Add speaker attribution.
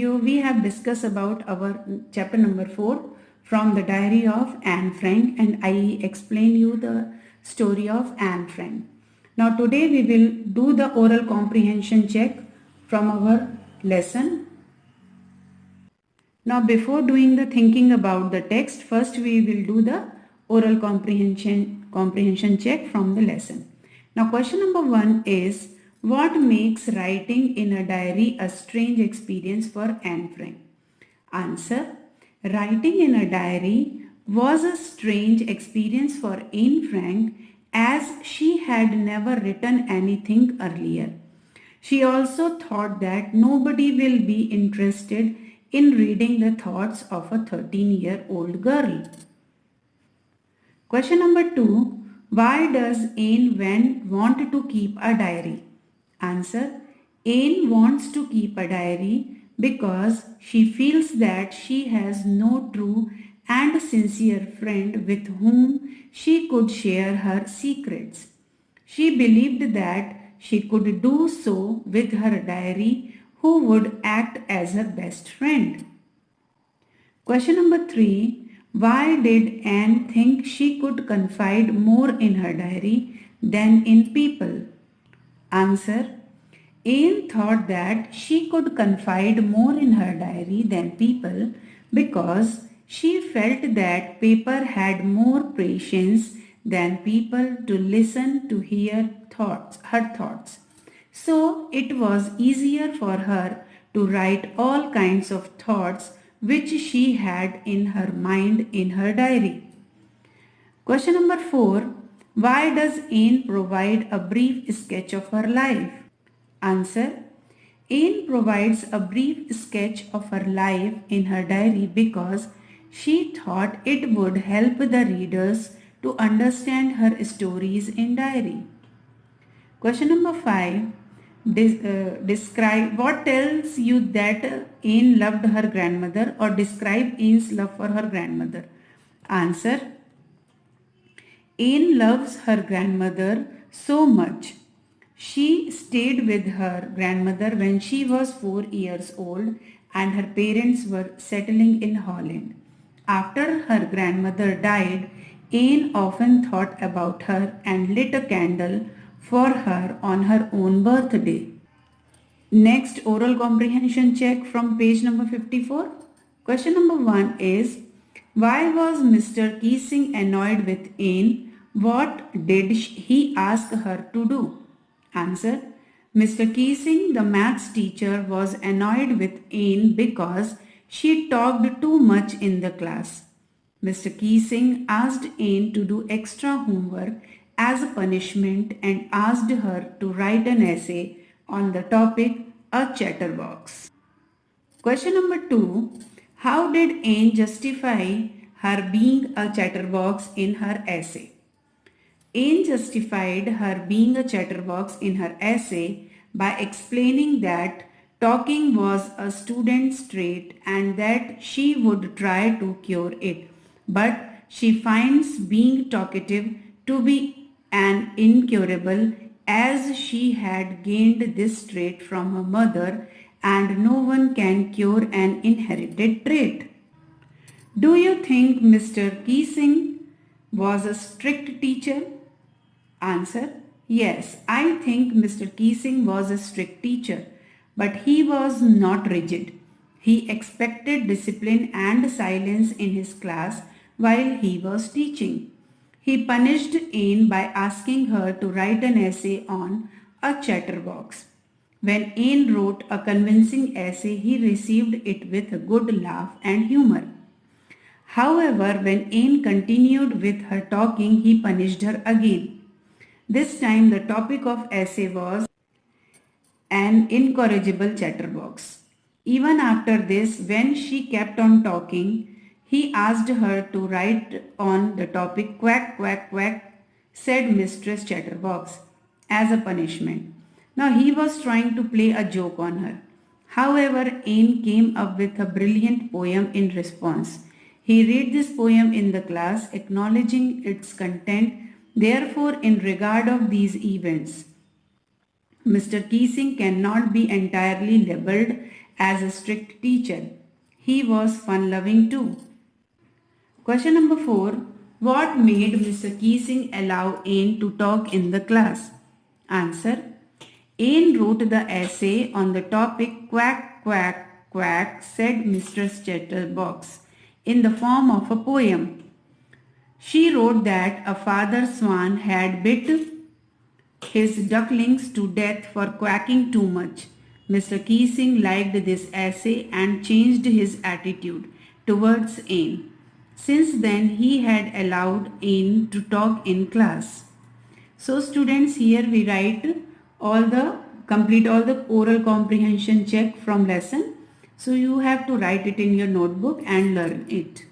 Speaker 1: video, we have discussed about our chapter number 4 from the diary of Anne Frank, and I explain you the story of Anne Frank. Now today we will do the oral comprehension check from our lesson. Now before doing the thinking about the text, first we will do the oral comprehension check from the lesson. Now question number 1 is, what makes writing in a diary a strange experience for Anne Frank? Answer. Writing in a diary was a strange experience for Anne Frank as she had never written anything earlier. She also thought that nobody will be interested in reading the thoughts of a 13-year-old girl. Question number 2. Why does Anne want to keep a diary? Answer. Anne wants to keep a diary because she feels that she has no true and sincere friend with whom she could share her secrets. She believed that she could do so with her diary, who would act as her best friend. Question number 3. Why did Anne think she could confide more in her diary than in people? Answer. Anne thought that she could confide more in her diary than people because she felt that paper had more patience than people to listen to her thoughts. So it was easier for her to write all kinds of thoughts which she had in her mind in her diary. Question number 4. Why does Anne provide a brief sketch of her life? Answer. Anne provides a brief sketch of her life in her diary because she thought it would help the readers to understand her stories in diary. Question number 5. Describe what tells you that Anne loved her grandmother, or describe Anne's love for her grandmother. Answer. Anne loves her grandmother so much. She stayed with her grandmother when she was 4 years old and her parents were settling in Holland. After her grandmother died, Anne often thought about her and lit a candle for her on her own birthday. Next, oral comprehension check from page number 54. Question number 1 is, why was Mr. Keesing annoyed with Anne? What did he ask her to do? Answer. Mr. Keesing, the maths teacher, was annoyed with Anne because she talked too much in the class. Mr. Keesing asked Anne to do extra homework as a punishment and asked her to write an essay on the topic a chatterbox. Question number 2. How did Anne justify her being a chatterbox in her essay? Anne justified her being a chatterbox in her essay by explaining that talking was a student's trait and that she would try to cure it, but she finds being talkative to be an incurable, as she had gained this trait from her mother and no one can cure an inherited trait. Do you think Mr. Keesing was a strict teacher? Answer. Yes, I think Mr. Keesing was a strict teacher, but he was not rigid. He expected discipline and silence in his class while he was teaching. He punished Anne by asking her to write an essay on a chatterbox. When Anne wrote a convincing essay, he received it with a good laugh and humor. However, when Anne continued with her talking, he punished her again. This time the topic of essay was an incorrigible chatterbox. Even after this, when she kept on talking, he asked her to write on the topic quack, quack, quack, said Mistress Chatterbox, as a punishment. Now he was trying to play a joke on her. However, Anne came up with a brilliant poem in response. He read this poem in the class, acknowledging its content. Therefore, in regard of these events, Mr. Keesing cannot be entirely labelled as a strict teacher. He was fun-loving too. Question number 4. What made Mr. Keesing allow Anne to talk in the class? Answer. Anne wrote the essay on the topic Quack, Quack, Quack, said Mr. Chatterbox, in the form of a poem. She wrote that a father swan had bit his ducklings to death for quacking too much. Mr. Keesing liked this essay and changed his attitude towards Anne. Since then, he had allowed Anne to talk in class. So students, here we complete all the oral comprehension check from lesson. So you have to write it in your notebook and learn it.